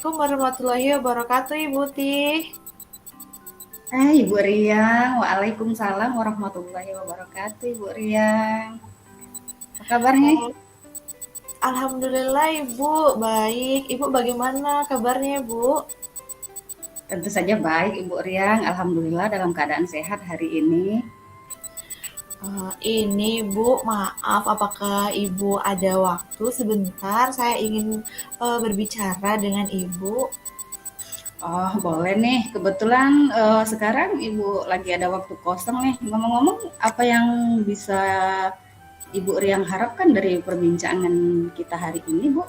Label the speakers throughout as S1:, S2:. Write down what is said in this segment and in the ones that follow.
S1: Assalamualaikum warahmatullahi wabarakatuh, Ibu Tih.
S2: Ibu Riang, Waalaikumsalam warahmatullahi wabarakatuh, Ibu Riang. Apa kabar nih?
S1: Oh, Alhamdulillah Ibu, baik. Ibu bagaimana kabarnya, Ibu?
S2: Tentu saja baik, Ibu Riang. Alhamdulillah dalam keadaan sehat hari ini.
S1: Ini Bu, maaf apakah Ibu ada waktu sebentar? Saya ingin berbicara dengan Ibu.
S2: Oh, boleh nih. Kebetulan sekarang Ibu lagi ada waktu kosong nih. Ngomong-ngomong, apa yang bisa Ibu Riang harapkan dari perbincangan kita hari ini, Bu?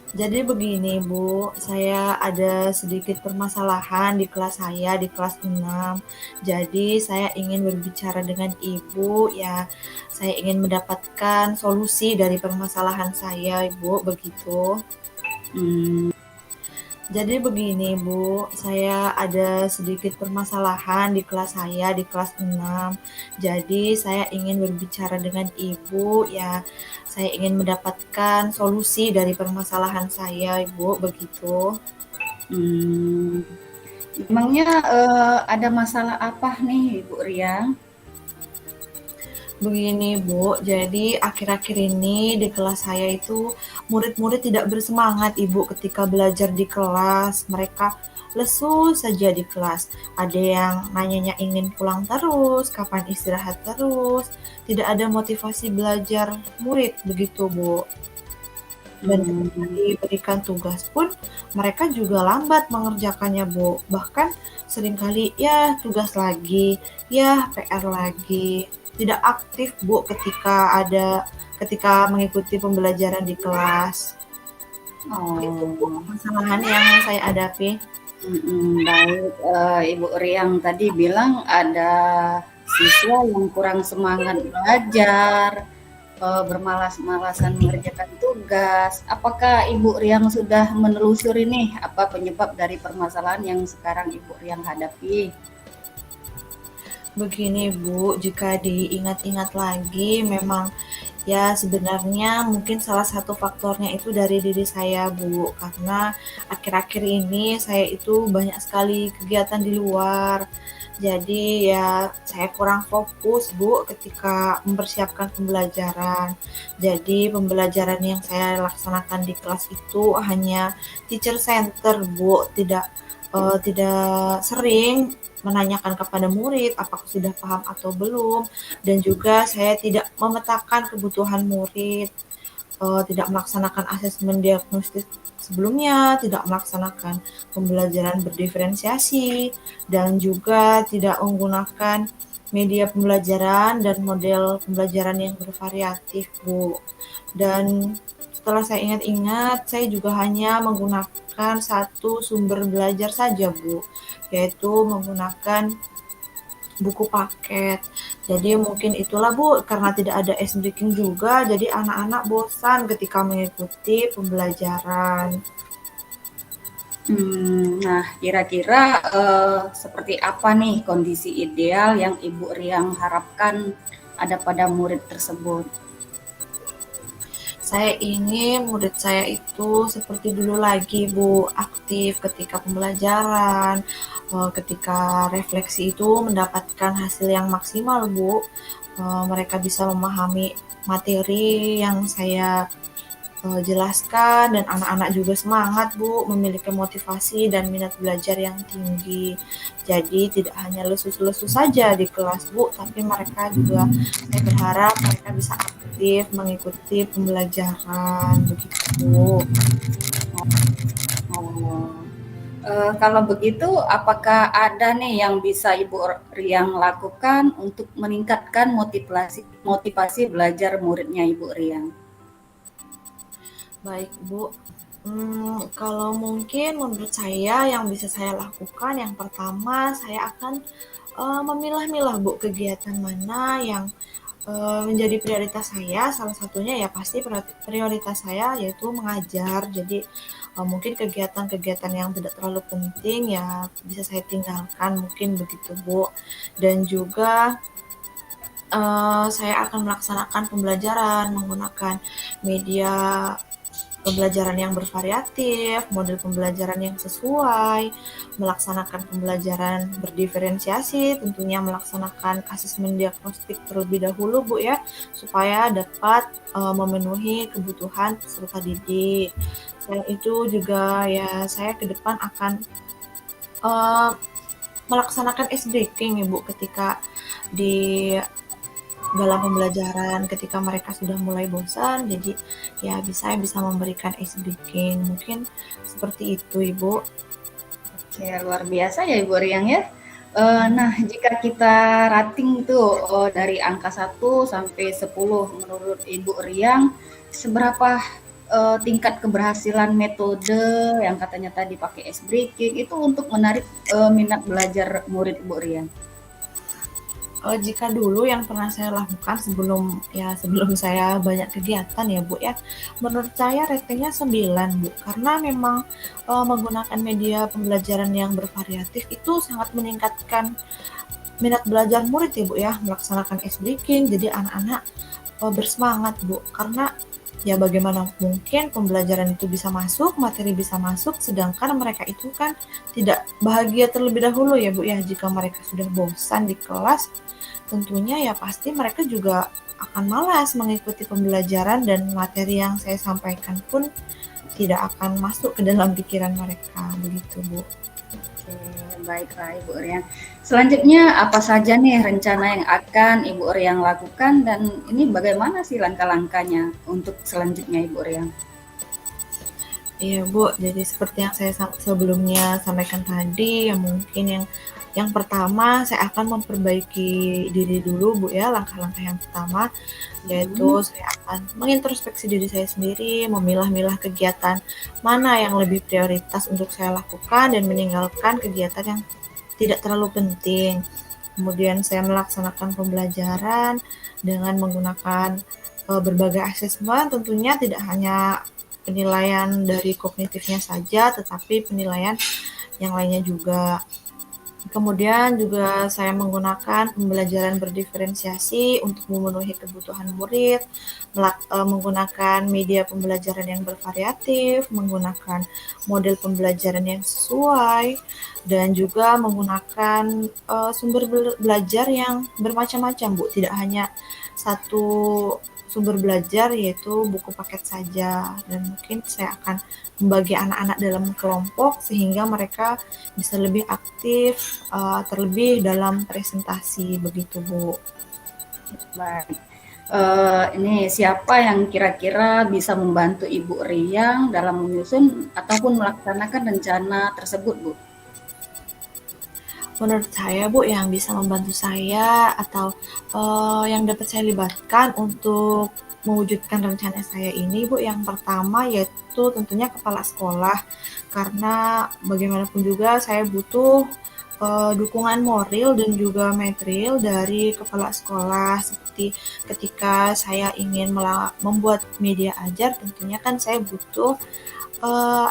S1: Jadi begini Bu, saya ada sedikit permasalahan di kelas saya, di kelas 6. Jadi saya ingin berbicara dengan Ibu, ya saya ingin mendapatkan solusi dari permasalahan saya, Ibu, begitu.
S2: Hmm,
S1: Jadi begini Bu, saya ada sedikit permasalahan di kelas saya, di kelas 6. Jadi saya ingin berbicara dengan Ibu, ya saya ingin mendapatkan solusi dari permasalahan saya, Ibu, begitu.
S2: hmm. Memangnya ada masalah apa nih, Ibu Riang?
S1: Begini Bu, jadi akhir-akhir ini di kelas saya itu murid-murid tidak bersemangat Ibu ketika belajar di kelas. Mereka lesu saja di kelas. Ada yang nanyanya ingin pulang terus, kapan istirahat terus. Tidak ada motivasi belajar murid begitu Bu. Dan ketika
S2: Hmm,
S1: diberikan tugas pun mereka juga lambat mengerjakannya Bu. Bahkan seringkali ya tugas lagi, ya PR lagi. Tidak aktif Bu ketika mengikuti pembelajaran di kelas. Itu Bu
S2: oh.
S1: permasalahan yang saya hadapi.
S2: Baik, Ibu Riang tadi bilang ada siswa yang kurang semangat belajar, bermalas-malasan mengerjakan tugas. Apakah Ibu Riang sudah menelusuri nih apa penyebab dari permasalahan yang sekarang Ibu Riang hadapi?
S1: Begini Bu, jika diingat-ingat lagi memang ya sebenarnya mungkin salah satu faktornya itu dari diri saya Bu, karena akhir-akhir ini saya itu banyak sekali kegiatan di luar. Jadi ya saya kurang fokus Bu ketika mempersiapkan pembelajaran. Jadi pembelajaran yang saya laksanakan di kelas itu hanya teacher center Bu, tidak sering menanyakan kepada murid apakah sudah paham atau belum, dan juga saya tidak memetakan kebutuhan murid, tidak melaksanakan asesmen diagnostik sebelumnya, tidak melaksanakan pembelajaran berdiferensiasi, dan juga tidak menggunakan media pembelajaran dan model pembelajaran yang bervariatif, Bu. Dan setelah saya ingat-ingat, saya juga hanya menggunakan satu sumber belajar saja, Bu, yaitu menggunakan buku paket. Jadi mungkin itulah Bu, karena tidak ada ice breaking juga, jadi anak-anak bosan ketika mengikuti pembelajaran.
S2: Nah, kira-kira seperti apa nih kondisi ideal yang Ibu Riang harapkan ada pada murid tersebut?
S1: Saya ingin murid saya itu seperti dulu lagi Bu, aktif ketika pembelajaran, ketika refleksi itu mendapatkan hasil yang maksimal Bu. Mereka bisa memahami materi yang saya jelaskan, dan anak-anak juga semangat Bu, memiliki motivasi dan minat belajar yang tinggi. Jadi tidak hanya lesu-lesu saja di kelas Bu, tapi mereka juga, saya berharap mereka bisa aktif mengikuti pembelajaran begitu.
S2: Oh, kalau begitu apakah ada nih yang bisa Ibu Riang lakukan untuk meningkatkan motivasi motivasi belajar muridnya Ibu Riang?
S1: Baik Bu, kalau mungkin menurut saya yang bisa saya lakukan, yang pertama saya akan memilah-milah Bu kegiatan mana yang menjadi prioritas saya. Salah satunya ya pasti prioritas saya yaitu mengajar. Jadi mungkin kegiatan-kegiatan yang tidak terlalu penting ya bisa saya tinggalkan, mungkin begitu Bu. Dan juga saya akan melaksanakan pembelajaran menggunakan media pembelajaran yang bervariatif, model pembelajaran yang sesuai, melaksanakan pembelajaran berdiferensiasi, tentunya melaksanakan asesmen diagnostik terlebih dahulu Bu ya, supaya dapat memenuhi kebutuhan peserta didik. Selain itu juga ya saya ke depan akan uh, melaksanakan ice breaking Ibu ketika di dalam pembelajaran ketika mereka sudah mulai bosan, jadi ya bisa memberikan ice breaking, mungkin seperti itu Ibu.
S2: Oke, luar biasa ya Ibu Riang ya. Nah, jika kita rating tuh dari angka 1 sampai 10 menurut Ibu Riang, seberapa tingkat keberhasilan metode yang katanya tadi pakai ice breaking itu untuk menarik minat belajar murid Ibu Riang?
S1: Jika dulu yang pernah saya lakukan sebelum saya banyak kegiatan ya Bu ya, menurut saya ratingnya 9 Bu, karena memang menggunakan media pembelajaran yang bervariatif itu sangat meningkatkan minat belajar murid ya Bu ya, melaksanakan ice breaking, jadi anak-anak bersemangat Bu, karena ya bagaimana mungkin pembelajaran itu bisa masuk, materi bisa masuk, sedangkan mereka itu kan tidak bahagia terlebih dahulu ya Bu ya, jika mereka sudah bosan di kelas, tentunya ya pasti mereka juga akan malas mengikuti pembelajaran dan materi yang saya sampaikan pun tidak akan masuk ke dalam pikiran mereka, begitu Bu.
S2: Oke, baiklah Ibu Riang. Selanjutnya apa saja nih rencana yang akan Ibu Riang lakukan dan ini bagaimana sih langkah-langkahnya untuk selanjutnya Ibu Riang?
S1: Iya Bu, jadi seperti yang saya sebelumnya sampaikan tadi, yang pertama saya akan memperbaiki diri dulu Bu ya, langkah-langkah yang pertama yaitu saya akan mengintrospeksi diri saya sendiri, memilah-milah kegiatan mana yang lebih prioritas untuk saya lakukan dan meninggalkan kegiatan yang tidak terlalu penting. Kemudian saya melaksanakan pembelajaran dengan menggunakan berbagai asesmen, tentunya tidak hanya penilaian dari kognitifnya saja, tetapi penilaian yang lainnya juga. Kemudian juga saya menggunakan pembelajaran berdiferensiasi untuk memenuhi kebutuhan murid, menggunakan media pembelajaran yang bervariatif, menggunakan model pembelajaran yang sesuai, dan juga menggunakan sumber belajar yang bermacam-macam Bu, tidak hanya satu sumber belajar yaitu buku paket saja, dan mungkin saya akan membagi anak-anak dalam kelompok sehingga mereka bisa lebih aktif terlebih dalam presentasi, begitu Bu.
S2: Baik. Ini siapa yang kira-kira bisa membantu Ibu Riang dalam menyusun ataupun melaksanakan rencana tersebut Bu?
S1: Menurut saya Bu, yang bisa membantu saya atau yang dapat saya libatkan untuk mewujudkan rencana saya ini Bu, yang pertama yaitu tentunya kepala sekolah, karena bagaimanapun juga saya butuh dukungan moral dan juga material dari kepala sekolah, seperti ketika saya ingin membuat media ajar, tentunya kan saya butuh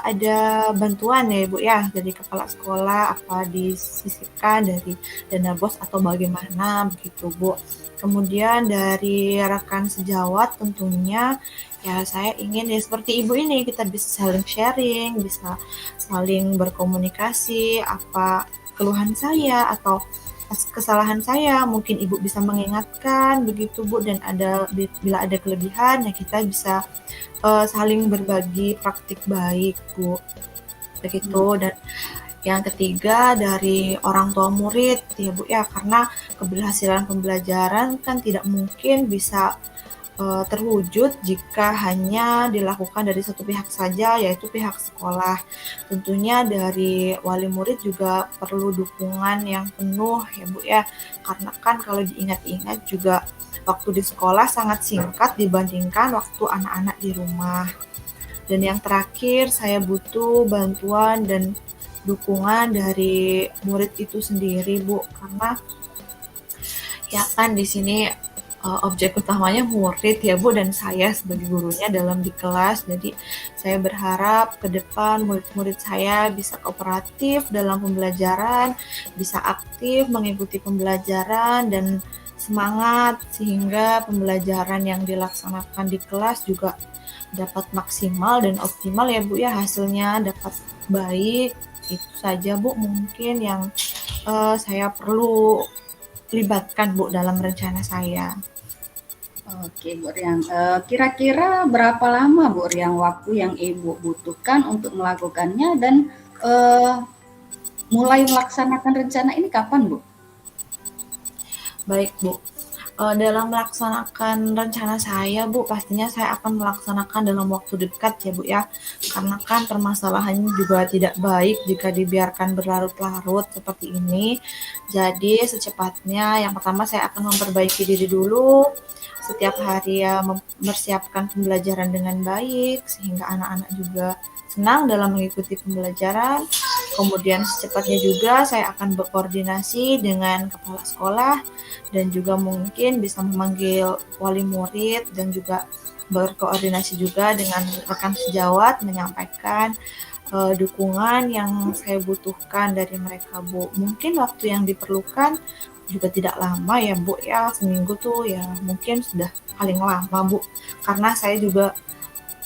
S1: ada bantuan ya Ibu ya dari kepala sekolah, apa disisipkan dari dana BOS atau bagaimana begitu Bu. Kemudian dari rekan sejawat tentunya ya saya ingin ya seperti Ibu ini kita bisa saling sharing, bisa saling berkomunikasi apa keluhan saya atau kesalahan saya, mungkin Ibu bisa mengingatkan begitu Bu, dan bila ada kelebihan ya kita bisa saling berbagi praktik baik Bu, begitu. Dan yang ketiga dari orang tua murid ya Bu ya, karena keberhasilan pembelajaran kan tidak mungkin bisa terwujud jika hanya dilakukan dari satu pihak saja, yaitu pihak sekolah. Tentunya dari wali murid juga perlu dukungan yang penuh ya Bu ya, karena kan kalau diingat-ingat juga waktu di sekolah sangat singkat dibandingkan waktu anak-anak di rumah. Dan yang terakhir saya butuh bantuan dan dukungan dari murid itu sendiri Bu, karena ya kan di sini objek utamanya murid ya Bu, dan saya sebagai gurunya dalam di kelas. Jadi saya berharap ke depan murid-murid saya bisa kooperatif dalam pembelajaran, bisa aktif mengikuti pembelajaran dan semangat, sehingga pembelajaran yang dilaksanakan di kelas juga dapat maksimal dan optimal ya Bu ya, hasilnya dapat baik. Itu saja Bu mungkin yang saya perlu libatkan Bu dalam rencana saya.
S2: Oke, Bu Riang. Kira-kira berapa lama Bu Riang waktu yang Ibu butuhkan untuk melakukannya dan eh, mulai melaksanakan rencana ini kapan, Bu?
S1: Baik Bu, dalam melaksanakan rencana saya Bu, pastinya saya akan melaksanakan dalam waktu dekat ya Bu ya, karena kan permasalahannya juga tidak baik jika dibiarkan berlarut-larut seperti ini. Jadi secepatnya yang pertama saya akan memperbaiki diri dulu, setiap hari ya mempersiapkan pembelajaran dengan baik, sehingga anak-anak juga senang dalam mengikuti pembelajaran. Kemudian secepatnya juga saya akan berkoordinasi dengan kepala sekolah dan juga mungkin bisa memanggil wali murid dan juga berkoordinasi juga dengan rekan sejawat menyampaikan dukungan yang saya butuhkan dari mereka Bu. Mungkin waktu yang diperlukan juga tidak lama ya Bu ya, seminggu tuh ya mungkin sudah paling lama Bu, karena saya juga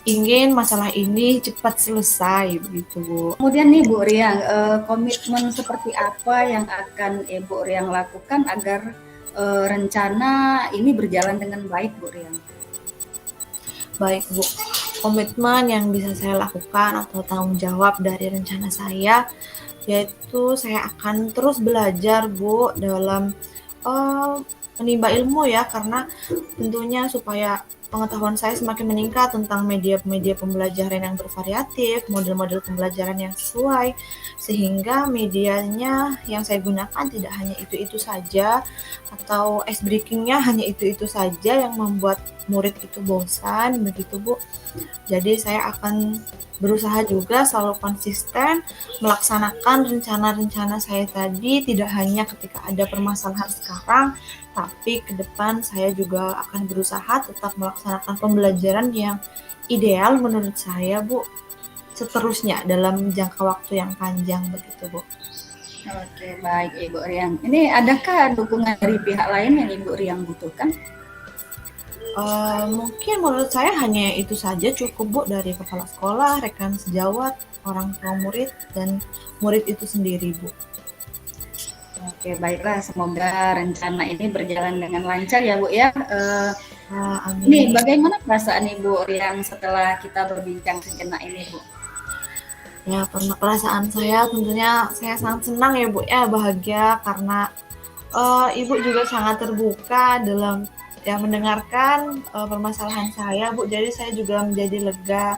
S1: ingin masalah ini cepat selesai begitu Bu.
S2: Kemudian nih Bu Riang, komitmen seperti apa yang akan Ibu Riang lakukan agar rencana ini berjalan dengan baik Bu Riang?
S1: Baik Bu, komitmen yang bisa saya lakukan atau tanggung jawab dari rencana saya yaitu saya akan terus belajar Bu dalam menimba ilmu ya, karena tentunya supaya pengetahuan saya semakin meningkat tentang media-media pembelajaran yang bervariatif, model-model pembelajaran yang sesuai, sehingga medianya yang saya gunakan tidak hanya itu-itu saja, atau ice breakingnya hanya itu-itu saja yang membuat murid itu bosan, begitu Bu. Jadi saya akan berusaha juga selalu konsisten melaksanakan rencana-rencana saya tadi, tidak hanya ketika ada permasalahan sekarang, tapi ke depan saya juga akan berusaha tetap melaksanakan pembelajaran yang ideal menurut saya Bu, seterusnya dalam jangka waktu yang panjang begitu Bu.
S2: Oke, baik Ibu Riang. Ini adakah dukungan dari pihak lain yang Ibu Riang butuhkan?
S1: Mungkin menurut saya hanya itu saja cukup Bu, dari kepala sekolah, rekan sejawat, orang tua murid, dan murid itu sendiri Bu.
S2: Oke, baiklah. Semoga rencana ini berjalan dengan lancar ya Bu ya.
S1: Amin.
S2: Nih, bagaimana perasaan Ibu Riang setelah kita berbincang sejenak ini Bu?
S1: Ya, perasaan saya tentunya saya sangat senang ya Bu ya, bahagia karena Ibu juga sangat terbuka dalam ya mendengarkan permasalahan saya Bu, jadi saya juga menjadi lega.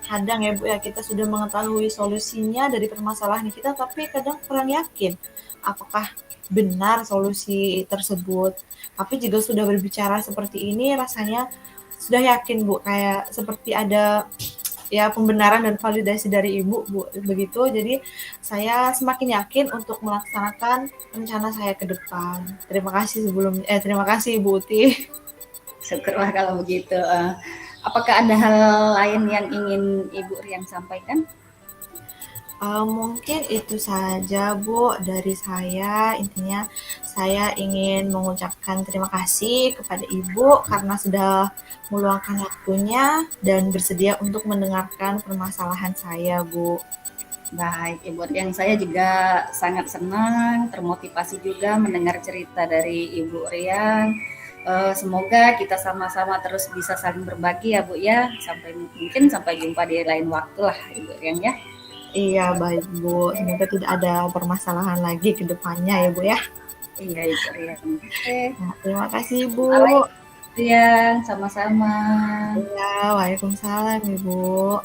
S1: Kadang ya Bu ya, kita sudah mengetahui solusinya dari permasalahan kita, tapi kadang kurang yakin apakah benar solusi tersebut. Tapi juga sudah berbicara seperti ini, rasanya sudah yakin Bu, kayak seperti ada ya pembenaran dan validasi dari Ibu Bu, begitu. Jadi saya semakin yakin untuk melaksanakan rencana saya ke depan. Terima kasih Bu Uti.
S2: Syukurlah kalau begitu. Apakah ada hal lain yang ingin Ibu Riang sampaikan?
S1: Mungkin itu saja Bu dari saya. Intinya saya ingin mengucapkan terima kasih kepada Ibu karena sudah meluangkan waktunya dan bersedia untuk mendengarkan permasalahan saya Bu.
S2: Baik Ibu Riang, saya juga sangat senang, termotivasi juga mendengar cerita dari Ibu Riang. Semoga kita sama-sama terus bisa saling berbagi ya Bu ya. Sampai jumpa di lain waktu lah Ibu Riang ya.
S1: Iya baik Bu, semoga tidak ada permasalahan lagi ke depannya ya Bu ya.
S2: Iya Ibu Riang. Oke.
S1: Nah, terima kasih Bu.
S2: Riang, sama-sama.
S1: Iya, waalaikumsalam Ibu.